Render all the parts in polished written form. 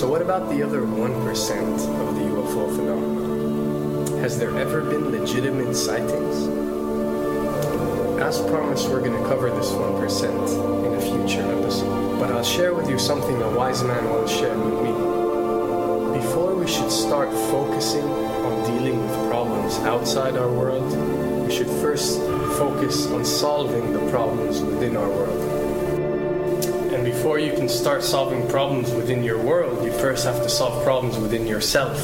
So what about the other 1% of the UFO phenomenon? Has there ever been legitimate sightings? As promised, we're going to cover this 1% in a future episode. But I'll share with you something a wise man once shared with me. Before we should start focusing on dealing with problems outside our world, we should first focus on solving the problems within our world. And before you can start solving problems within your world, you first have to solve problems within yourself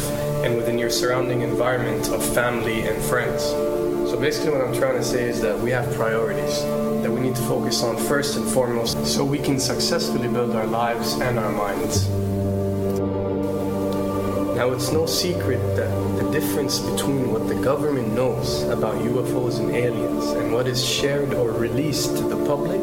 and within your surrounding environment of family and friends. So basically what I'm trying to say is that we have priorities that we need to focus on first and foremost so we can successfully build our lives and our minds. Now, it's no secret that the difference between what the government knows about UFOs and aliens and what is shared or released to the public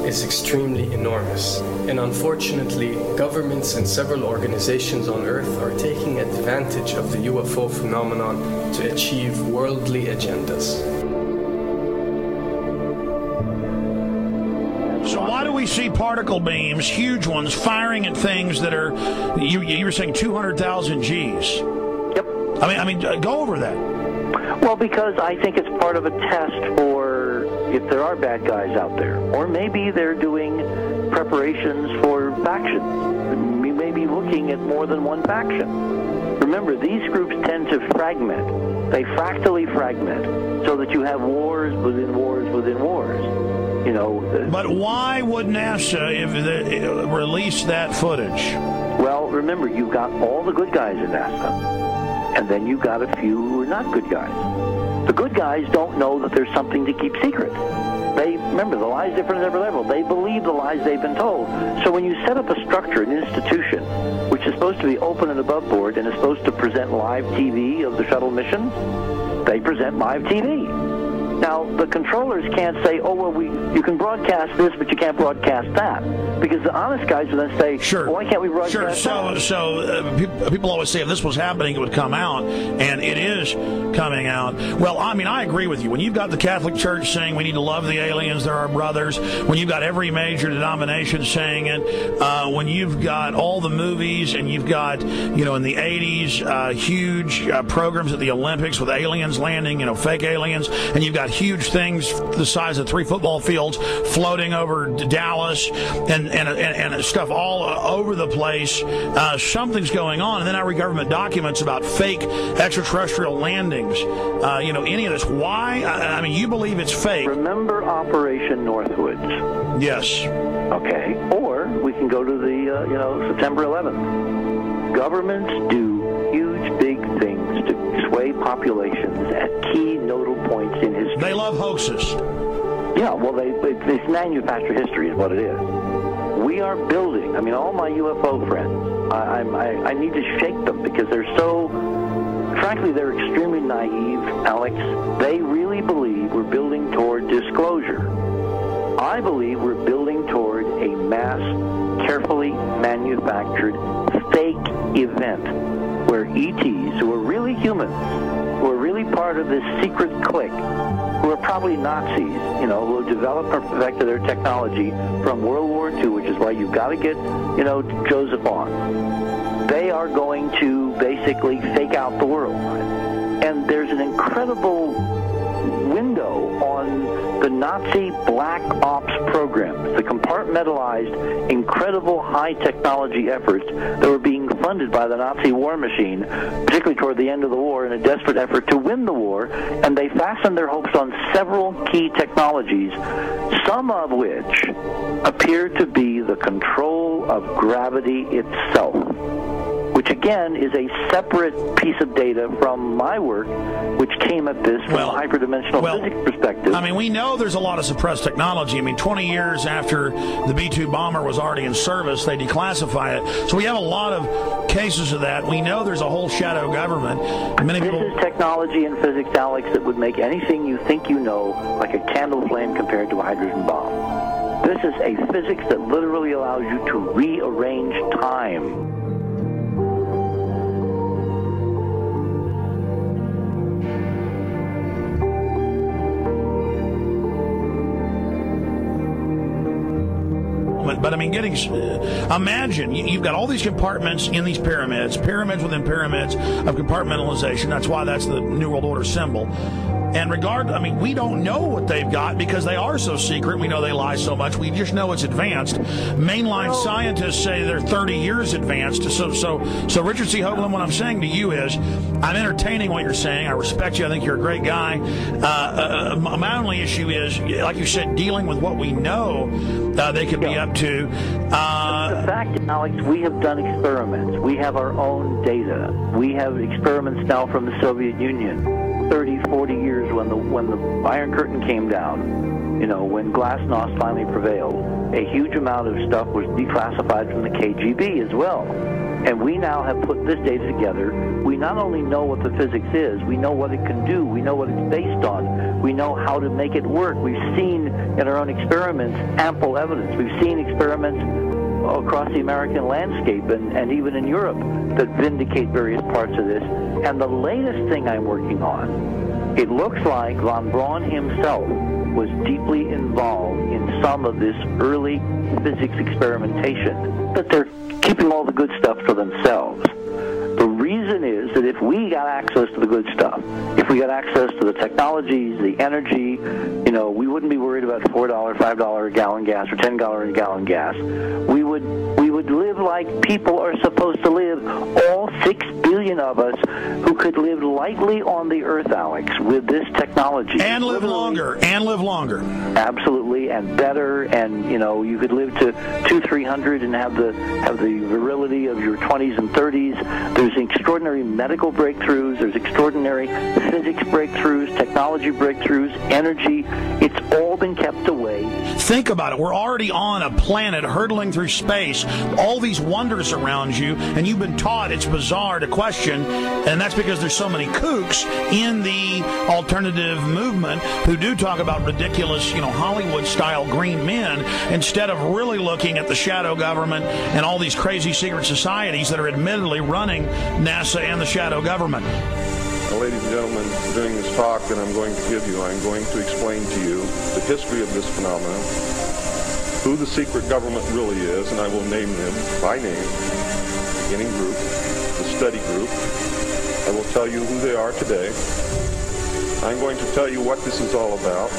is extremely enormous. And unfortunately, governments and several organizations on Earth are taking advantage of the UFO phenomenon to achieve worldly agendas. So why do we see particle beams, huge ones, firing at things that are, you were saying 200,000 Gs? Yep. I mean, go over that. Well, because I think it's part of a test for if there are bad guys out there. Or maybe they're doing preparations for factions. We may be looking at more than one faction. Remember, these groups tend to fragment. They fractally fragment so that you have wars within wars within wars. You know. But why would NASA release that footage? Well, remember, you've got all the good guys in NASA, and then you've got a few who are not good guys. The good guys don't know that there's something to keep secret. Remember, the lie's different at every level. They believe the lies they've been told. So when you set up a structure, an institution, which is supposed to be open and above board and is supposed to present live TV of the shuttle missions, they present live TV. Now, the controllers can't say, oh, well, you can broadcast this, but you can't broadcast that. Because the honest guys will then say, sure. Well, why can't we broadcast that? So people always say if this was happening, it would come out, and it is coming out. Well, I mean, I agree with you. When you've got the Catholic Church saying we need to love the aliens, they're our brothers, when you've got every major denomination saying it, when you've got all the movies, and you've got, in the 80s, huge programs at the Olympics with aliens landing, fake aliens, and you've got huge things the size of 3 football fields floating over Dallas and stuff all over the place. Something's going on. And then I read government documents about fake extraterrestrial landings. Any of this. Why? I mean, you believe it's fake. Remember Operation Northwoods? Yes. Okay. Or we can go to the, September 11th. Governments do huge, big things to sway populations at key nodal points in history. They love hoaxes. Yeah, well, it's manufacture history is what it is. We are building, all my UFO friends, I need to shake them because they're so, frankly, they're extremely naive, Alex. They really believe we're building toward disclosure. I believe we're building toward a mass, carefully manufactured fake event where ETs, who are really humans, who are really part of this secret clique, who are probably Nazis, who have developed or perfected their technology from World War II, which is why you've got to get, Joseph on. They are going to basically fake out the world. And there's an incredible window on the Nazi black ops programs, the compartmentalized, incredible high technology efforts that were being funded by the Nazi war machine, particularly toward the end of the war in a desperate effort to win the war, and they fastened their hopes on several key technologies, some of which appear to be the control of gravity itself, which again is a separate piece of data from my work, which came at this from a hyperdimensional physics perspective. We know there's a lot of suppressed technology. 20 years after the B-2 bomber was already in service, they declassify it. So we have a lot of cases of that. We know there's a whole shadow government. This is technology and physics, Alex, that would make anything you think you know like a candle flame compared to a hydrogen bomb. This is a physics that literally allows you to rearrange time. experiment. But I mean, imagine you've got all these compartments in these pyramids within pyramids of compartmentalization. That's why that's the New World Order symbol. And we don't know what they've got because they are so secret. We know they lie so much. We just know it's advanced. Mainline scientists say they're 30 years advanced. So Richard C. Hoagland, what I'm saying to you is, I'm entertaining what you're saying. I respect you. I think you're a great guy. My only issue is, like you said, dealing with what we know they could be up to. The fact, Alex, we have done experiments. We have our own data. We have experiments now from the Soviet Union. 30, 40 years when the Iron Curtain came down, when Glasnost finally prevailed, a huge amount of stuff was declassified from the KGB as well. And we now have put this data together. We not only know what the physics is, we know what it can do, we know what it's based on, we know how to make it work. We've seen in our own experiments ample evidence. We've seen experiments across the American landscape and even in Europe that vindicate various parts of this. And the latest thing I'm working on, it looks like von Braun himself was deeply involved in some of this early physics experimentation, but they're keeping all the good stuff for themselves. The reason is that if we got access to the good stuff, if we got access to the technologies, the energy, we wouldn't be worried about $4, $5 a gallon gas or $10 a gallon gas. We would live like people are supposed to live, all 6 billion of us who could live lightly on the earth, Alex, with this technology. And live longer. Absolutely, and better, and you could live to 200-300 and have the virility of your 20s and 30s. There's extraordinary medical breakthroughs, there's extraordinary physics breakthroughs, technology breakthroughs, energy. It's all been kept away. Think about it. We're already on a planet hurtling through space, all these wonders around you, and you've been taught it's bizarre to question, and that's because there's so many kooks in the alternative movement who do talk about ridiculous, Hollywood-style green men, instead of really looking at the shadow government and all these crazy secret societies that are admittedly running NASA and the shadow government. Now, ladies and gentlemen, during this talk that I'm going to give you, I'm going to explain to you the history of this phenomenon, who the secret government really is, and I will name them by name, the beginning group, the study group. I will tell you who they are today. I'm going to tell you what this is all about.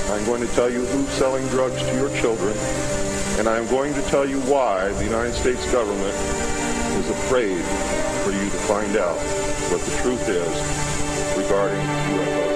I'm going to tell you who's selling drugs to your children, and I'm going to tell you why the United States government is afraid for you to find out what the truth is regarding UFOs.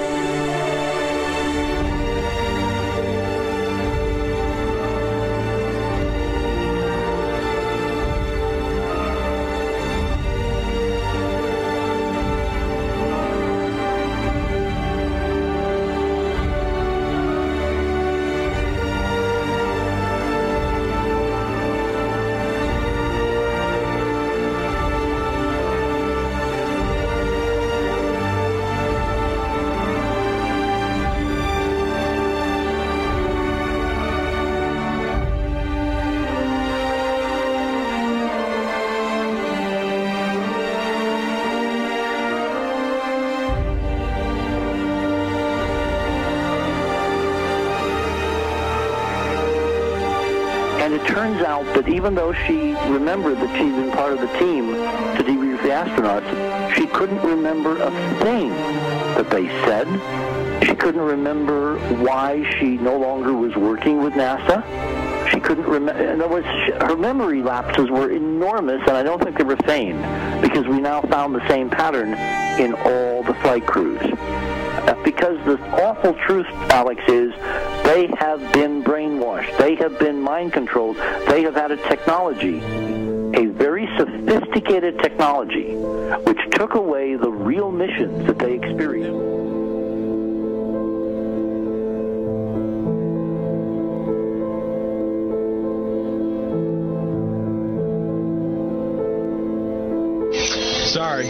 And it turns out that even though she remembered that she'd been part of the team to debrief the astronauts, she couldn't remember a thing that they said. She couldn't remember why she no longer was working with NASA. She couldn't remember. In other words, her memory lapses were enormous, and I don't think they were feigned, because we now found the same pattern in all the flight crews. Because the awful truth, Alex, is they have been brainwashed. They have been mind controlled. They have had a technology, a very sophisticated technology, which took away the real missions that they experienced. Sorry.